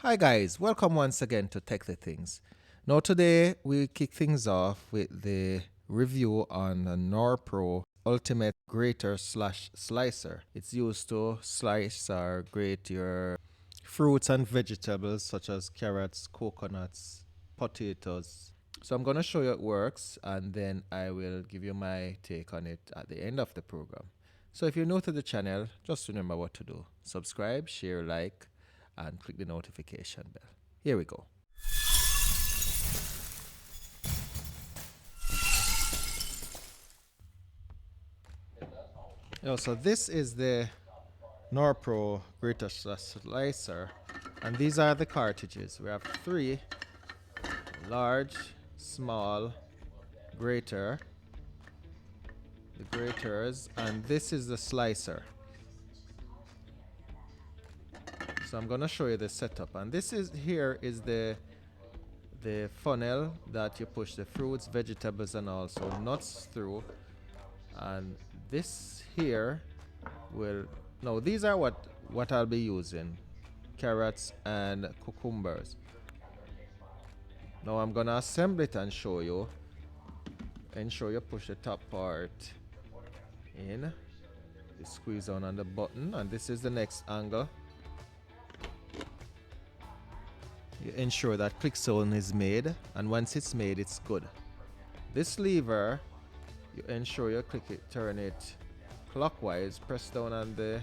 Hi guys, welcome once again to Tech the Things. Now today we kick things off with the review on the Norpro Ultimate Grater slash Slicer. It's used to slice or grate your fruits and vegetables such as carrots, coconuts, potatoes. So I'm going to show you it works and then I will give you my take on it at the end of the program. So if you're new to the channel, just remember what to do. Subscribe, share, like, and click the notification bell. Here we go. So this is the Norpro Grater Slicer, and these are the cartridges. We have three: large, small, grater, the graters, and this is the slicer. So I'm gonna show you the setup, and this is the funnel that you push the fruits, vegetables, and also nuts through. And this here will no, these are what I'll be using: carrots and cucumbers. Now I'm gonna assemble it and show you. Ensure you push the top part in. You squeeze down on the button, and this is the next angle. You ensure that click zone is made, and once it's made, it's good. This lever, you ensure you click it, turn it clockwise, press down on the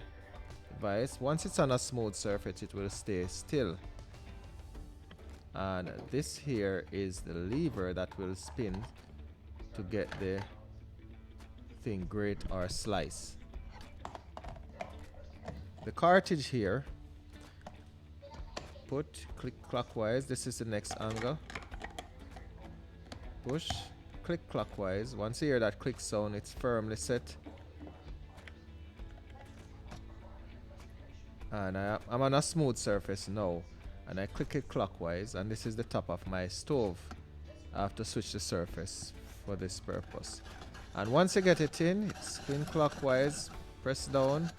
device. Once it's on a smooth surface, it will stay still. And this here is the lever that will spin to get the thing grate or slice. The cartridge here, click clockwise. This is the next angle. Push, click clockwise. Once you hear that click sound, it's firmly set. And I'm on a smooth surface now, and I click it clockwise, and this is the top of my stove. I have to switch the surface for this purpose. And once you get it in, spin clockwise, press down,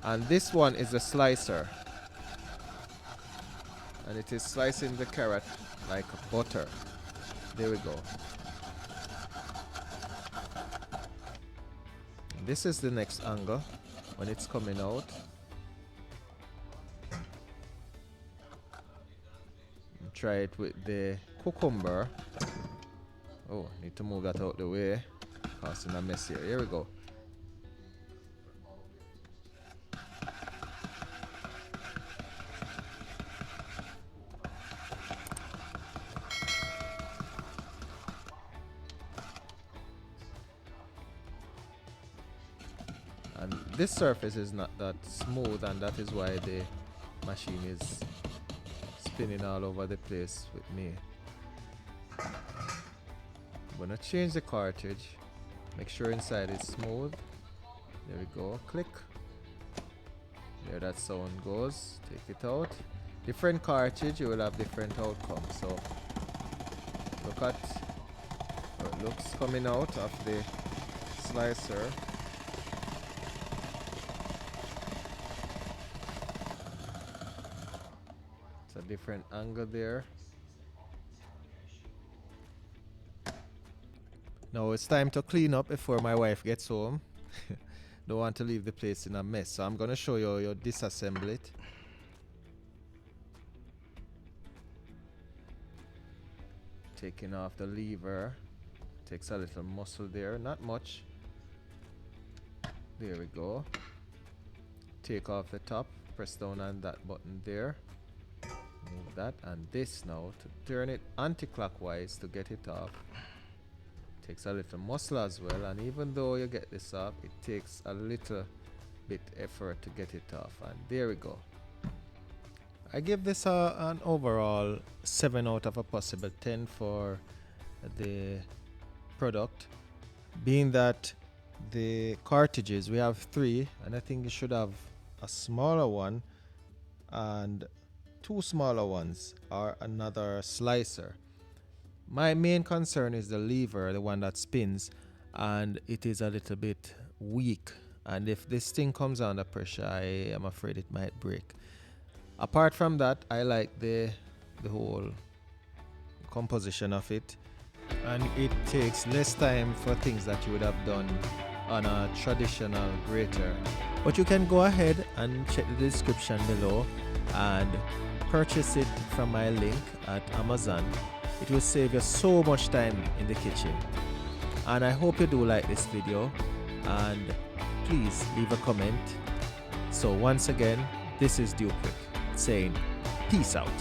and this one is the slicer, and it is slicing the carrot like butter. There we go. And this is the next angle when it's coming out. Try it with the cucumber. Oh, need to move that out the way, causing a mess here. Here we go. And this surface is not that smooth, and that is why the machine is spinning all over the place with me. I'm gonna change the cartridge, make sure inside is smooth. There we go. Click. There that sound goes. Take it out. Different cartridge, you will have different outcomes. So look at how it looks coming out of the slicer. It's a different angle there. Now it's time to clean up before my wife gets home. Don't want to leave the place in a mess, so I'm gonna show you disassemble it. Taking off the lever, takes a little muscle there, not much. There we go. Take off the top, press down on that button there. Move that, and this now to turn it anti-clockwise to get it off. Takes a little muscle as well, and even though you get this off, it takes a little bit effort to get it off. And there we go. I give this an overall 7 out of a possible 10 for the product, being that the cartridges, we have 3, and I think you should have a smaller one and 2 smaller ones, or another slicer. My main concern is the lever, the one that spins, and it is a little bit weak, and if this thing comes under pressure, I am afraid it might break. Apart from that, I like the whole composition of it, and it takes less time for things that you would have done on a traditional grater. But you can go ahead and check the description below and purchase it from my link at Amazon. It will save you so much time in the kitchen. And I hope you do like this video, and please leave a comment. So once again, this is Duke saying peace out.